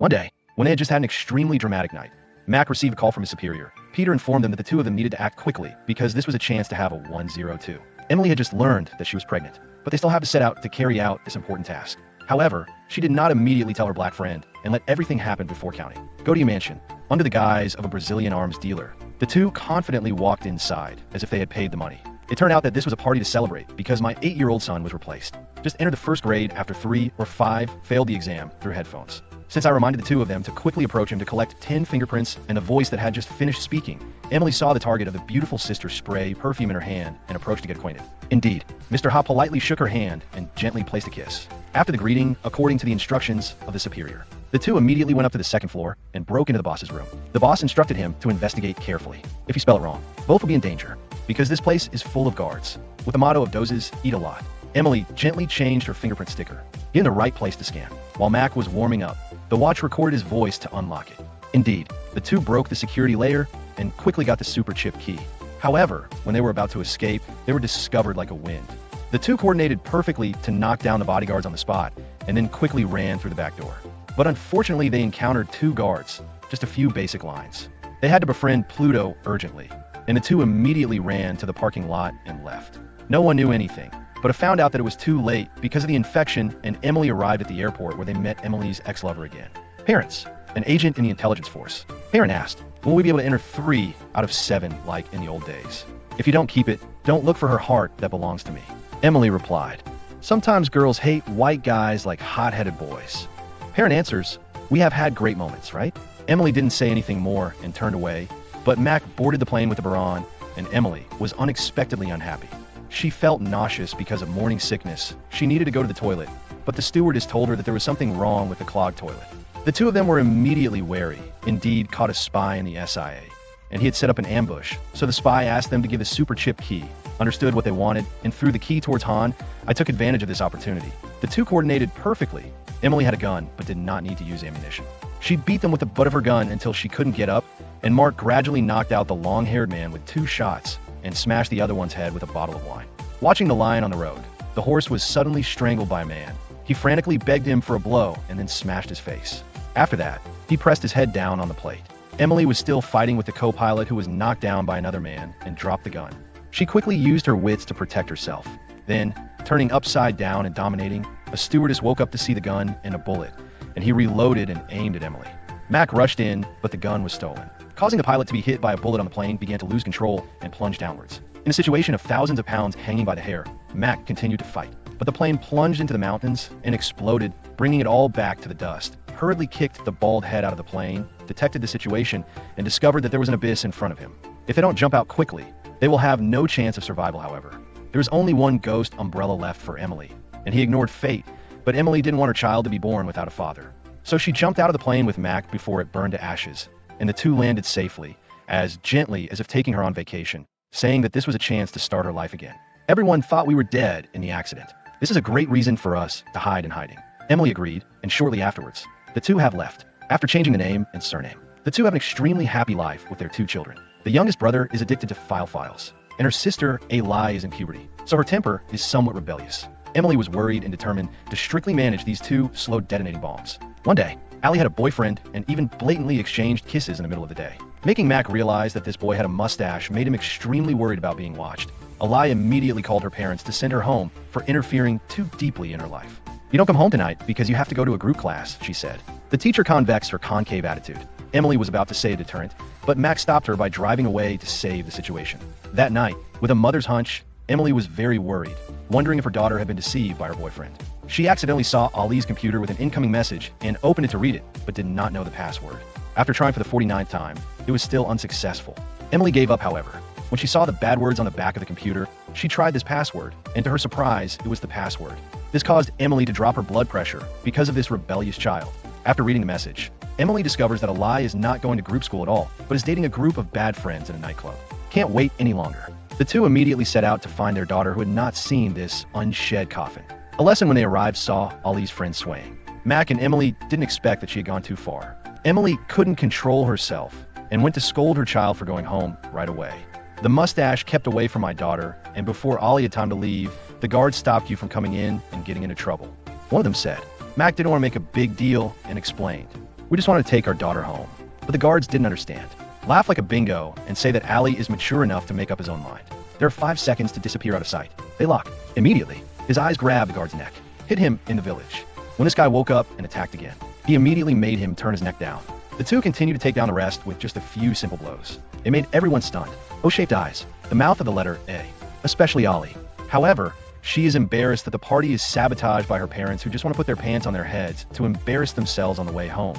One day, when they had just had an extremely dramatic night, Mac received a call from his superior. Peter informed them that the two of them needed to act quickly because this was a chance to have a 102. Emily had just learned that she was pregnant, but they still had to set out to carry out this important task. However, she did not immediately tell her black friend and let everything happen before counting. Goatee Mansion, under the guise of a Brazilian arms dealer, the two confidently walked inside as if they had paid the money. It turned out that this was a party to celebrate because my 8-year-old son was replaced. Just entered the first grade after 3 or 5 failed the exam through headphones. Since I reminded the two of them to quickly approach him to collect 10 fingerprints and a voice that had just finished speaking, Emily saw the target of the beautiful sister spray perfume in her hand and approached to get acquainted. Indeed, Mr. Ha politely shook her hand and gently placed a kiss. After the greeting, according to the instructions of the superior, the two immediately went up to the second floor and broke into the boss's room. The boss instructed him to investigate carefully. If you spell it wrong, both will be in danger, because this place is full of guards. With the motto of dozes, eat a lot, Emily gently changed her fingerprint sticker, in the right place to scan. While Mac was warming up, the watch recorded his voice to unlock it. Indeed, the two broke the security layer and quickly got the super chip key. However, when they were about to escape, they were discovered like a wind. The two coordinated perfectly to knock down the bodyguards on the spot and then quickly ran through the back door. But unfortunately, they encountered 2 guards, just a few basic lines. They had to befriend Pluto urgently, and the two immediately ran to the parking lot and left. No one knew anything, but I found out that it was too late because of the infection, and Emily arrived at the airport where they met Emily's ex-lover again. Parents, an agent in the intelligence force. Parent asked, will we be able to enter 3 out of 7 like in the old days? If you don't keep it, don't look for her heart that belongs to me. Emily replied, sometimes girls hate white guys like hot-headed boys. Parent answers, we have had great moments, right? Emily didn't say anything more and turned away, but Mac boarded the plane with the Baron, and Emily was unexpectedly unhappy. She felt nauseous because of morning sickness. She needed to go to the toilet, but the stewardess told her that there was something wrong with the clogged toilet. The two of them were immediately wary. Indeed, caught a spy in the SIA, and he had set up an ambush, so the spy asked them to give a super chip key, understood what they wanted, and threw the key towards Han. I took advantage of this opportunity. The two coordinated perfectly. Emily had a gun, but did not need to use ammunition. She beat them with the butt of her gun until she couldn't get up, and Mark gradually knocked out the long-haired man with 2 shots and smashed the other one's head with a bottle of wine. Watching the lion on the road, the horse was suddenly strangled by a man. He frantically begged him for a blow and then smashed his face. After that, he pressed his head down on the plate. Emily was still fighting with the co-pilot who was knocked down by another man and dropped the gun. She quickly used her wits to protect herself. Then, turning upside down and dominating, a stewardess woke up to see the gun and a bullet, and he reloaded and aimed at Emily. Mac rushed in, but the gun was stolen. Causing the pilot to be hit by a bullet on the plane, began to lose control and plunge downwards. In a situation of thousands of pounds hanging by the hair, Mac continued to fight, but the plane plunged into the mountains and exploded, bringing it all back to the dust. Hurriedly kicked the bald head out of the plane, detected the situation, and discovered that there was an abyss in front of him. If they don't jump out quickly, they will have no chance of survival, however. There was only one ghost umbrella left for Emily, and he ignored fate, but Emily didn't want her child to be born without a father. So she jumped out of the plane with Mac before it burned to ashes, and the two landed safely, as gently as if taking her on vacation, saying that this was a chance to start her life again. Everyone thought we were dead in the accident. This is a great reason for us to hide in hiding. Emily agreed, and shortly afterwards, the two have left, after changing the name and surname. The two have an extremely happy life with their 2 children. The youngest brother is addicted to files, and her sister, Eli, is in puberty, so her temper is somewhat rebellious. Emily was worried and determined to strictly manage these 2 slow detonating bombs. One day, Allie had a boyfriend and even blatantly exchanged kisses in the middle of the day. Making Mac realize that this boy had a mustache made him extremely worried about being watched. Eli immediately called her parents to send her home for interfering too deeply in her life. You don't come home tonight because you have to go to a group class, she said. The teacher convex her concave attitude. Emily was about to say a deterrent, but Mac stopped her by driving away to save the situation. That night, with a mother's hunch, Emily was very worried, wondering if her daughter had been deceived by her boyfriend. She accidentally saw Ali's computer with an incoming message and opened it to read it, but did not know the password. After trying for the 49th time, it was still unsuccessful. Emily gave up, however. When she saw the bad words on the back of the computer, she tried this password, and to her surprise, it was the password. This caused Emily to drop her blood pressure because of this rebellious child. After reading the message, Emily discovers that Ali is not going to group school at all, but is dating a group of bad friends in a nightclub. Can't wait any longer. The two immediately set out to find their daughter who had not seen this unshed coffin. A lesson when they arrived saw Ali's friends swaying. Mac and Emily didn't expect that she had gone too far. Emily couldn't control herself and went to scold her child for going home right away. The mustache kept away from my daughter, and before Ali had time to leave, the guards stopped you from coming in and getting into trouble. One of them said. Mac didn't want to make a big deal and explained. We just wanted to take our daughter home. But the guards didn't understand. Laugh like a bingo and say that Ali is mature enough to make up his own mind. There are 5 seconds to disappear out of sight. They lock. Immediately, his eyes grabbed the guard's neck, hit him in the village. When this guy woke up and attacked again, he immediately made him turn his neck down. The two continued to take down the rest with just a few simple blows. It made everyone stunned. O-shaped eyes, the mouth of the letter A, especially Ali. However, she is embarrassed that the party is sabotaged by her parents who just want to put their pants on their heads to embarrass themselves on the way home.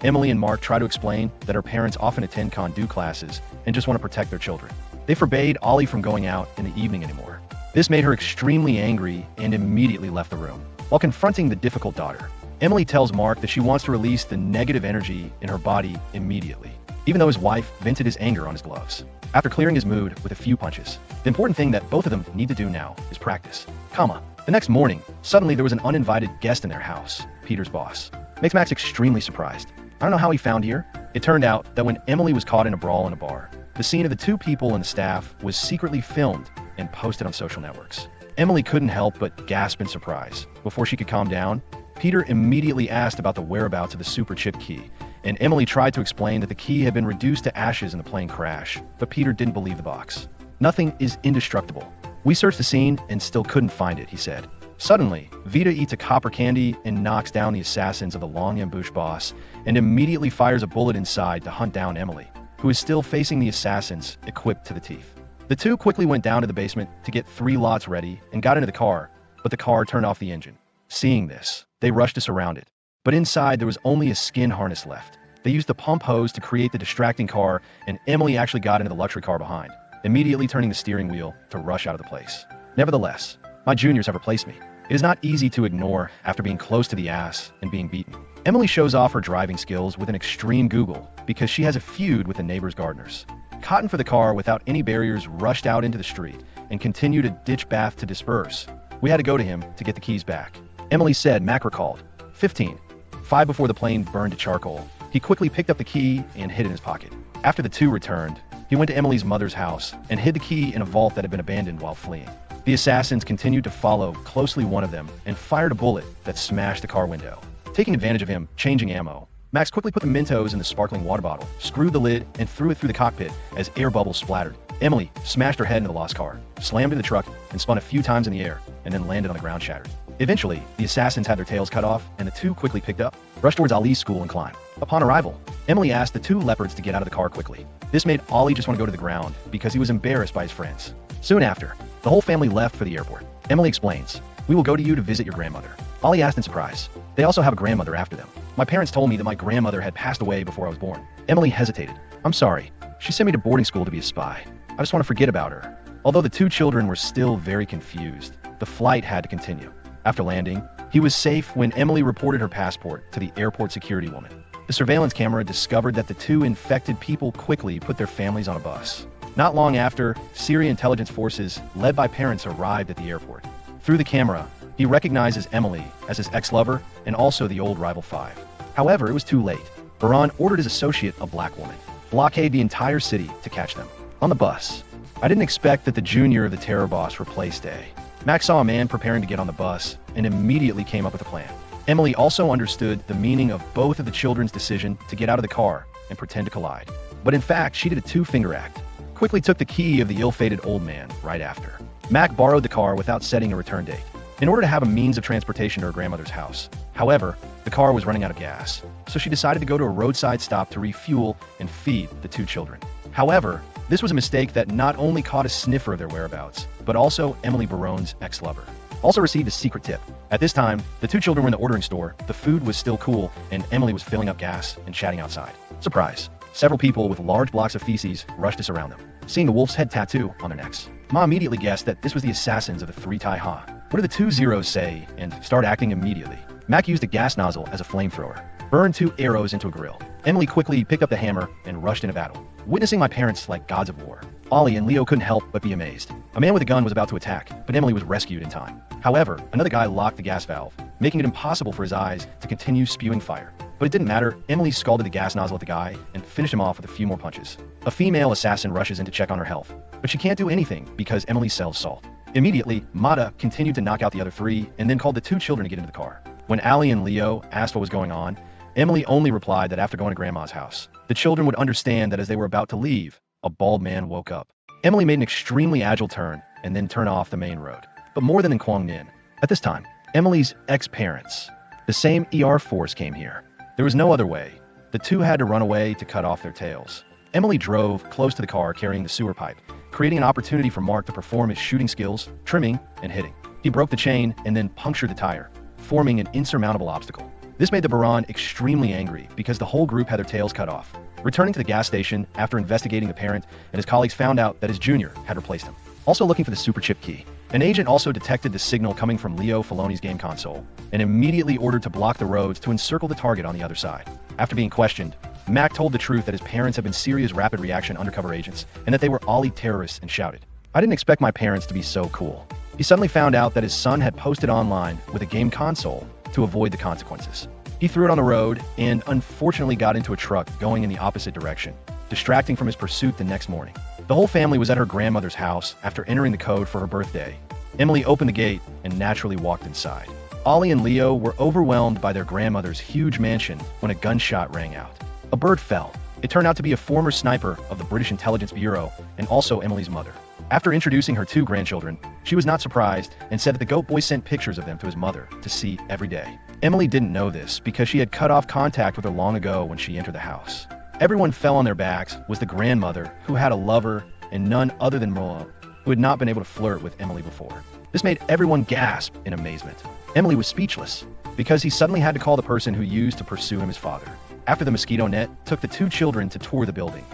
Emily and Mark try to explain that her parents often attend Kondu classes and just want to protect their children. They forbade Ollie from going out in the evening anymore. This made her extremely angry and immediately left the room. While confronting the difficult daughter, Emily tells Mark that she wants to release the negative energy in her body immediately, even though his wife vented his anger on his gloves. After clearing his mood with a few punches, the important thing that both of them need to do now is practice. The next morning, suddenly there was an uninvited guest in their house, Peter's boss. Makes Max extremely surprised. I don't know how he found here. It turned out that when Emily was caught in a brawl in a bar, the scene of the 2 people and the staff was secretly filmed and posted on social networks. Emily couldn't help but gasp in surprise. Before she could calm down, Peter immediately asked about the whereabouts of the super chip key, and Emily tried to explain that the key had been reduced to ashes in the plane crash, but Peter didn't believe the box. Nothing is indestructible. We searched the scene and still couldn't find it, he said. Suddenly, Vita eats a copper candy and knocks down the assassins of the long ambush boss and immediately fires a bullet inside to hunt down Emily, who is still facing the assassins equipped to the teeth. The two quickly went down to the basement to get 3 lots ready and got into the car, but the car turned off the engine. Seeing this, they rushed to surround it. But inside there was only a skin harness left. They used the pump hose to create the distracting car, and Emily actually got into the luxury car behind, immediately turning the steering wheel to rush out of the place. Nevertheless, my juniors have replaced me. It is not easy to ignore after being close to the ass and being beaten. Emily shows off her driving skills with an extreme Google because she has a feud with the neighbor's gardeners. Cotton for the car without any barriers rushed out into the street and continued a ditch bath to disperse. We had to go to him to get the keys back. Emily said Mac recalled 15. 5 before the plane burned to charcoal. He quickly picked up the key and hid it in his pocket. After the 2 returned, he went to Emily's mother's house and hid the key in a vault that had been abandoned while fleeing. The assassins continued to follow closely one of them and fired a bullet that smashed the car window. Taking advantage of him changing ammo, Max quickly put the Mentos in the sparkling water bottle, screwed the lid, and threw it through the cockpit as air bubbles splattered. Emily smashed her head into the lost car, slammed into the truck, and spun a few times in the air, and then landed on the ground shattered. Eventually, the assassins had their tails cut off, and the 2 quickly picked up, rushed towards Ali's school and climbed. Upon arrival, Emily asked the 2 leopards to get out of the car quickly. This made Ollie just want to go to the ground because he was embarrassed by his friends. Soon after, the whole family left for the airport. Emily explains, "We will go to you to visit your grandmother." Ollie asked in surprise. They also have a grandmother after them. "My parents told me that my grandmother had passed away before I was born." Emily hesitated. "I'm sorry. She sent me to boarding school to be a spy. I just want to forget about her." Although the 2 children were still very confused, the flight had to continue. After landing, he was safe when Emily reported her passport to the airport security woman. The surveillance camera discovered that the 2 infected people quickly put their families on a bus. Not long after, Syria intelligence forces, led by parents, arrived at the airport. Through the camera, he recognizes Emily as his ex-lover and also the old rival 5. However, it was too late. Baran ordered his associate, a black woman, blockade the entire city to catch them. On the bus, I didn't expect that the junior of the terror boss replaced A. Max saw a man preparing to get on the bus and immediately came up with a plan. Emily also understood the meaning of both of the children's decision to get out of the car and pretend to collide. But in fact, she did a 2-finger act. Quickly took the key of the ill-fated old man right after. Mac borrowed the car without setting a return date, in order to have a means of transportation to her grandmother's house. However, the car was running out of gas, so she decided to go to a roadside stop to refuel and feed the 2 children. However, this was a mistake that not only caught a sniffer of their whereabouts, but also Emily Baron's ex-lover. Also received a secret tip. At this time, the 2 children were in the ordering store, the food was still cool, and Emily was filling up gas and chatting outside. Surprise! Several people with large blocks of feces rushed to surround them, seeing the wolf's head tattoo on their necks. Ma immediately guessed that this was the assassins of the 3 Tai Ha. What did the 2 zeros say? And start acting immediately. Mac used a gas nozzle as a flamethrower, burned 2 arrows into a grill. Emily quickly picked up the hammer and rushed into battle, witnessing my parents like gods of war. Ollie and Leo couldn't help but be amazed. A man with a gun was about to attack, but Emily was rescued in time. However, another guy locked the gas valve, making it impossible for his eyes to continue spewing fire. But it didn't matter. Emily scalded the gas nozzle at the guy and finished him off with a few more punches. A female assassin rushes in to check on her health, but she can't do anything because Emily sells salt. Immediately, Mata continued to knock out the other 3 and then called the 2 children to get into the car. When Ali and Leo asked what was going on, Emily only replied that after going to Grandma's house, the children would understand that as they were about to leave, a bald man woke up. Emily made an extremely agile turn and then turned off the main road. But more than in Quang Ninh. At this time, Emily's ex-parents, the same ER force, came here. There was no other way. The two had to run away to cut off their tails. Emily drove close to the car carrying the sewer pipe, creating an opportunity for Mark to perform his shooting skills, trimming and hitting. He broke the chain and then punctured the tire, forming an insurmountable obstacle. This made the Baron extremely angry because the whole group had their tails cut off. Returning to the gas station after investigating the parent and his colleagues found out that his junior had replaced him. Also looking for the super chip key, an agent also detected the signal coming from Leo Filoni's game console and immediately ordered to block the roads to encircle the target on the other side. After being questioned, Mac told the truth that his parents had been serious rapid reaction undercover agents and that they were Ali terrorists and shouted, "I didn't expect my parents to be so cool." He suddenly found out that his son had posted online with a game console to avoid the consequences. He threw it on the road and unfortunately got into a truck going in the opposite direction, distracting from his pursuit the next morning. The whole family was at her grandmother's house after entering the code for her birthday. Emily opened the gate and naturally walked inside. Ollie and Leo were overwhelmed by their grandmother's huge mansion when a gunshot rang out. A bird fell. It turned out to be a former sniper of the British Intelligence Bureau and also Emily's mother. After introducing her two grandchildren, she was not surprised and said that the goat boy sent pictures of them to his mother to see every day. Emily didn't know this because she had cut off contact with her long ago when she entered the house. Everyone fell on their backs was the grandmother, who had a lover, and none other than Moa, who had not been able to flirt with Emily before. This made everyone gasp in amazement. Emily was speechless because he suddenly had to call the person who used to pursue him his father. After the mosquito net took the two children to tour the building,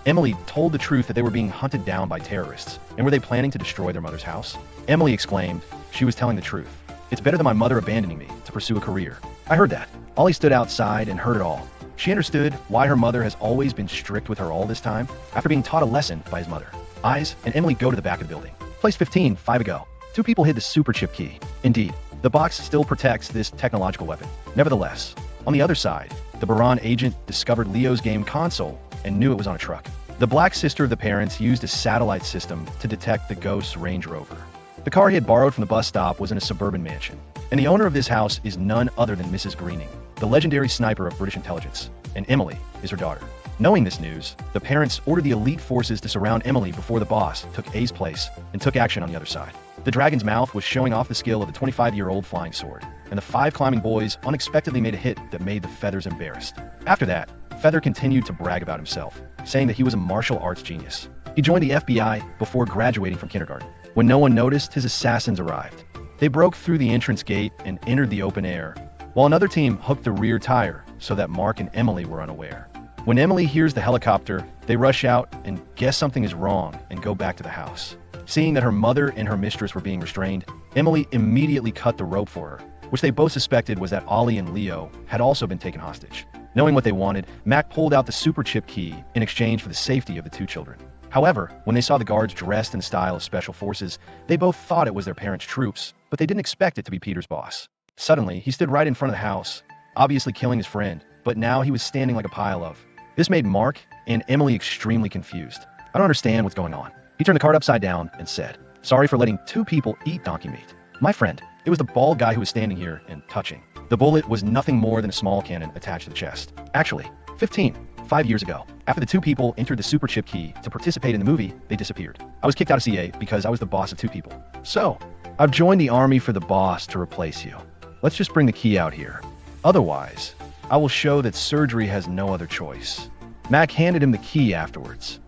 Emily told the truth that they were being hunted down by terrorists, and were they planning to destroy their mother's house? Emily exclaimed she was telling the truth. "It's better than my mother abandoning me to pursue a career." I heard that. Ollie stood outside and heard it all. She understood why her mother has always been strict with her all this time, after being taught a lesson by his mother. Eyes and Emily go to the back of the building. Place 15, 5 ago. Two people hid the super chip key. Indeed, the box still protects this technological weapon. Nevertheless, on the other side, the Baron agent discovered Leo's game console and knew it was on a truck. The black sister of the parents used a satellite system to detect the ghost's Range Rover. The car he had borrowed from the bus stop was in a suburban mansion, and the owner of this house is none other than Mrs. Greening, the legendary sniper of British intelligence, and Emily is her daughter. Knowing this news, the parents ordered the elite forces to surround Emily before the boss took A's place and took action on the other side. The dragon's mouth was showing off the skill of the 25-year-old flying sword, and the 5 climbing boys unexpectedly made a hit that made the Feathers embarrassed. After that, Feather continued to brag about himself, saying that he was a martial arts genius. He joined the FBI before graduating from kindergarten. When no one noticed, his assassins arrived. They broke through the entrance gate and entered the open air, while another team hooked the rear tire so that Mark and Emily were unaware. When Emily hears the helicopter, they rush out and guess something is wrong and go back to the house. Seeing that her mother and her mistress were being restrained, Emily immediately cut the rope for her, which they both suspected was that Ollie and Leo had also been taken hostage. Knowing what they wanted, Mac pulled out the super chip key in exchange for the safety of the two children. However, when they saw the guards dressed in the style of special forces, they both thought it was their parents' troops, but they didn't expect it to be Peter's boss. Suddenly, he stood right in front of the house, obviously killing his friend, but now he was standing like a pile of. This made Mark and Emily extremely confused. "I don't understand what's going on." He turned the card upside down and said, "Sorry for letting 2 people eat donkey meat. My friend, it was the bald guy who was standing here and touching. The bullet was nothing more than a small cannon attached to the chest. Actually, 5 years ago, after the 2 people entered the super chip key to participate in the movie, they disappeared. I was kicked out of CA because I was the boss of 2 people. So, I've joined the army for the boss to replace you. Let's just bring the key out here. Otherwise, I will show that surgery has no other choice." Mac handed him the key afterwards.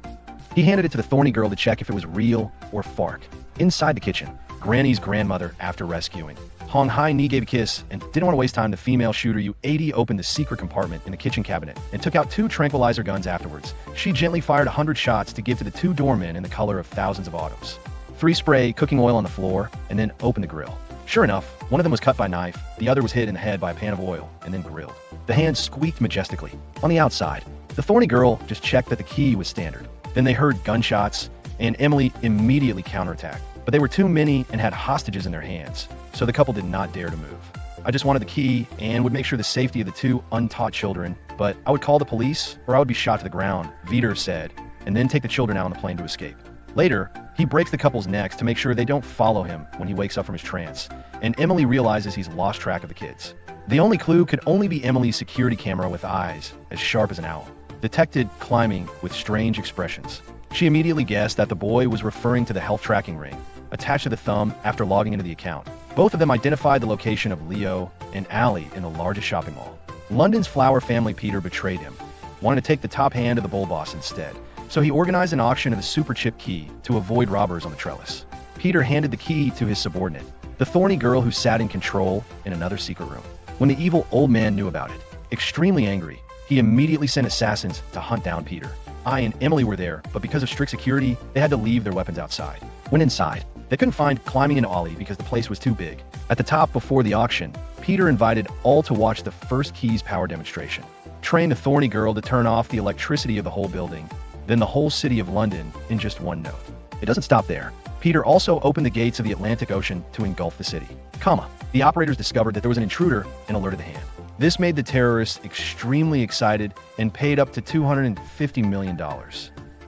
He handed it to the thorny girl to check if it was real or fark. Inside the kitchen, Granny's grandmother, after rescuing Hong Hai Ni, gave a kiss and didn't want to waste time. The female shooter U-80 opened the secret compartment in the kitchen cabinet and took out 2 tranquilizer guns afterwards. She gently fired 100 shots to give to the 2 doormen in the color of thousands of autos. 3 spray cooking oil on the floor and then opened the grill. Sure enough, one of them was cut by knife, the other was hit in the head by a pan of oil and then grilled. The hand squeaked majestically. On the outside, the thorny girl just checked that the key was standard. Then they heard gunshots, and Emily immediately counterattacked. But they were too many and had hostages in their hands, so the couple did not dare to move. I just wanted the key and would make sure the safety of the 2 untaught children, but I would call the police or I would be shot to the ground, Vitor said, and then take the children out on the plane to escape. Later, he breaks the couple's necks to make sure they don't follow him when he wakes up from his trance, and Emily realizes he's lost track of the kids. The only clue could only be Emily's security camera with eyes as sharp as an owl, detected climbing with strange expressions. She immediately guessed that the boy was referring to the health tracking ring attached to the thumb after logging into the account. Both of them identified the location of Leo and Allie in the largest shopping mall. London's flower family Peter betrayed him, wanted to take the top hand of the bull boss instead, so he organized an auction of the super chip key to avoid robbers on the trellis. Peter handed the key to his subordinate, the thorny girl who sat in control in another secret room. When the evil old man knew about it, extremely angry, he immediately sent assassins to hunt down Peter. I and Emily were there, but because of strict security, they had to leave their weapons outside. When inside, they couldn't find climbing an ollie because the place was too big. At the top before the auction, Peter invited all to watch the first key's power demonstration. Trained the thorny girl to turn off the electricity of the whole building, then the whole city of London in just one note. It doesn't stop there. Peter also opened the gates of the Atlantic Ocean to engulf the city. The operators discovered that there was an intruder and alerted the hand. This made the terrorists extremely excited and paid up to $250 million.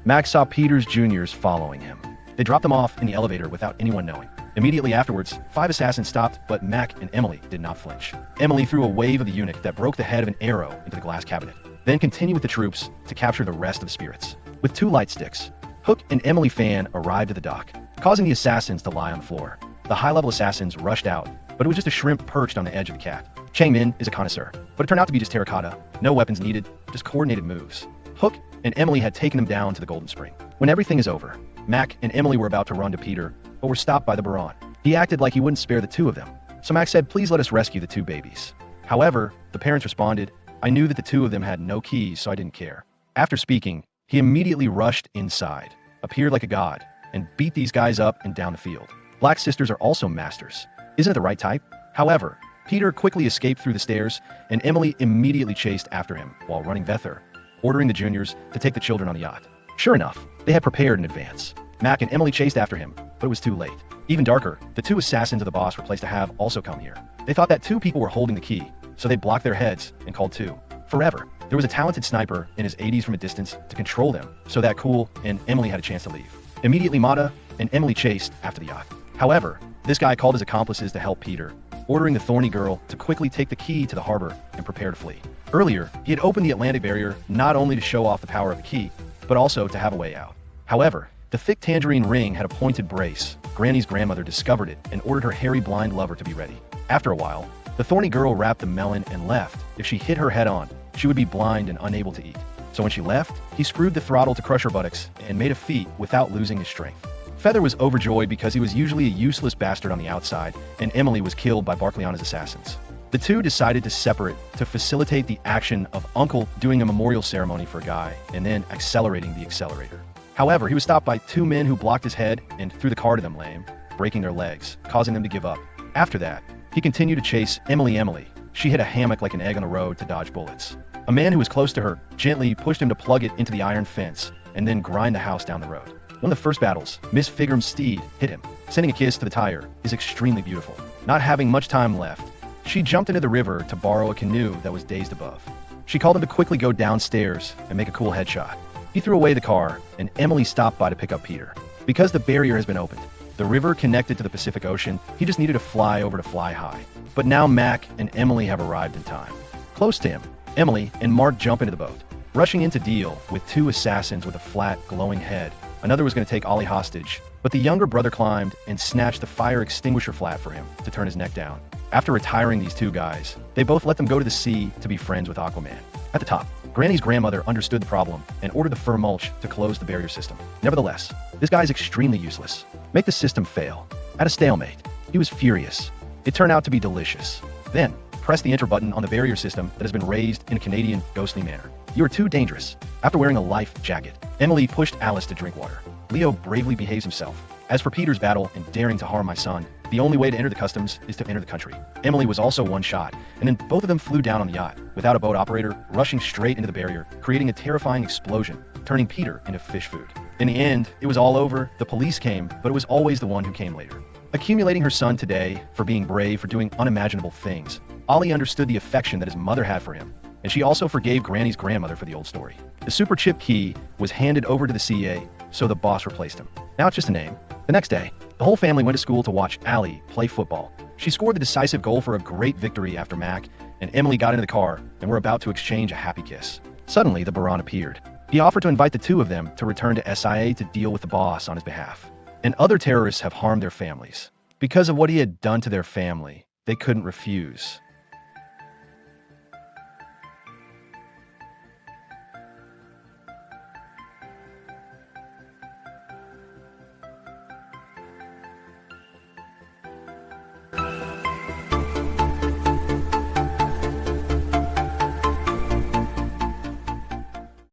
Max saw Peter's juniors following him. They dropped them off in the elevator without anyone knowing. Immediately afterwards, 5 assassins stopped, but Mac and Emily did not flinch. Emily threw a wave of the eunuch that broke the head of an arrow into the glass cabinet, then continued with the troops to capture the rest of the spirits. With 2 light sticks, Hook and Emily Fan arrived at the dock, causing the assassins to lie on the floor. The high-level assassins rushed out, but it was just a shrimp perched on the edge of the cat. Chang Min is a connoisseur, but it turned out to be just terracotta. No weapons needed, just coordinated moves. Hook and Emily had taken them down to the Golden Spring. When everything is over, Mac and Emily were about to run to Peter, but were stopped by the Baron. He acted like he wouldn't spare the 2 of them, so Mac said, "Please let us rescue the 2 babies." However, the parents responded, "I knew that the 2 of them had no keys, so I didn't care." After speaking, he immediately rushed inside, appeared like a god, and beat these guys up and down the field. Black sisters are also masters. Isn't it the right type? However, Peter quickly escaped through the stairs, and Emily immediately chased after him while running Vether, ordering the juniors to take the children on the yacht. Sure enough, they had prepared in advance. Mac and Emily chased after him, but it was too late. Even darker, the 2 assassins of the boss were placed to have also come here. They thought that 2 people were holding the key, so they blocked their heads and called 2 forever. There was a talented sniper in his 80s from a distance to control them, so that Cool and Emily had a chance to leave. Immediately Mata and Emily chased after the yacht. However, this guy called his accomplices to help Peter, ordering the thorny girl to quickly take the key to the harbor and prepare to flee. Earlier, he had opened the Atlantic barrier not only to show off the power of the key, but also to have a way out. However, the thick tangerine ring had a pointed brace. Granny's grandmother discovered it and ordered her hairy blind lover to be ready. After a while, the thorny girl wrapped the melon and left. If she hit her head on, she would be blind and unable to eat. So when she left, he screwed the throttle to crush her buttocks and made a feat without losing his strength. Feather was overjoyed because he was usually a useless bastard on the outside, and Emily was killed by Barclayana's assassins. The 2 decided to separate to facilitate the action of Uncle doing a memorial ceremony for a guy and then accelerating the accelerator. However, he was stopped by 2 men who blocked his head and threw the car to them lame, breaking their legs, causing them to give up. After that, he continued to chase Emily. She hit a hammock like an egg on the road to dodge bullets. A man who was close to her gently pushed him to plug it into the iron fence and then grind the house down the road. One of the first battles, Miss Figram's steed hit him, sending a kiss to the tire, is extremely beautiful. Not having much time left, she jumped into the river to borrow a canoe that was dazed above. She called him to quickly go downstairs and make a cool headshot. He threw away the car, and Emily stopped by to pick up Peter. Because the barrier has been opened, the river connected to the Pacific Ocean, he just needed to fly over to fly high. But now Mac and Emily have arrived in time. Close to him, Emily and Mark jump into the boat, rushing in to deal with 2 assassins with a flat, glowing head. Another was going to take Ollie hostage, but the younger brother climbed and snatched the fire extinguisher flat for him to turn his neck down. After retiring these 2 guys, they both let them go to the sea to be friends with Aquaman. At the top, Granny's grandmother understood the problem and ordered the fur mulch to close the barrier system. Nevertheless, this guy is extremely useless. Make the system fail. At a stalemate, he was furious. It turned out to be delicious. Then, press the enter button on the barrier system that has been raised in a Canadian ghostly manner. You are too dangerous. After wearing a life jacket, Emily pushed Alice to drink water. Leo bravely behaves himself. As for Peter's battle and daring to harm my son, the only way to enter the customs is to enter the country. Emily was also one shot, and then both of them flew down on the yacht, without a boat operator, rushing straight into the barrier, creating a terrifying explosion, turning Peter into fish food. In the end, it was all over. The police came, but it was always the one who came later. Accumulating her son today for being brave, for doing unimaginable things, Ollie understood the affection that his mother had for him, and she also forgave Granny's grandmother for the old story. The super chip key was handed over to the CA, so the boss replaced him. Now it's just a name. The next day, the whole family went to school to watch Allie play football. She scored the decisive goal for a great victory after Mac and Emily got into the car and were about to exchange a happy kiss. Suddenly, the Baron appeared. He offered to invite the two of them to return to SIA to deal with the boss on his behalf. And other terrorists have harmed their families. Because of what he had done to their family, they couldn't refuse.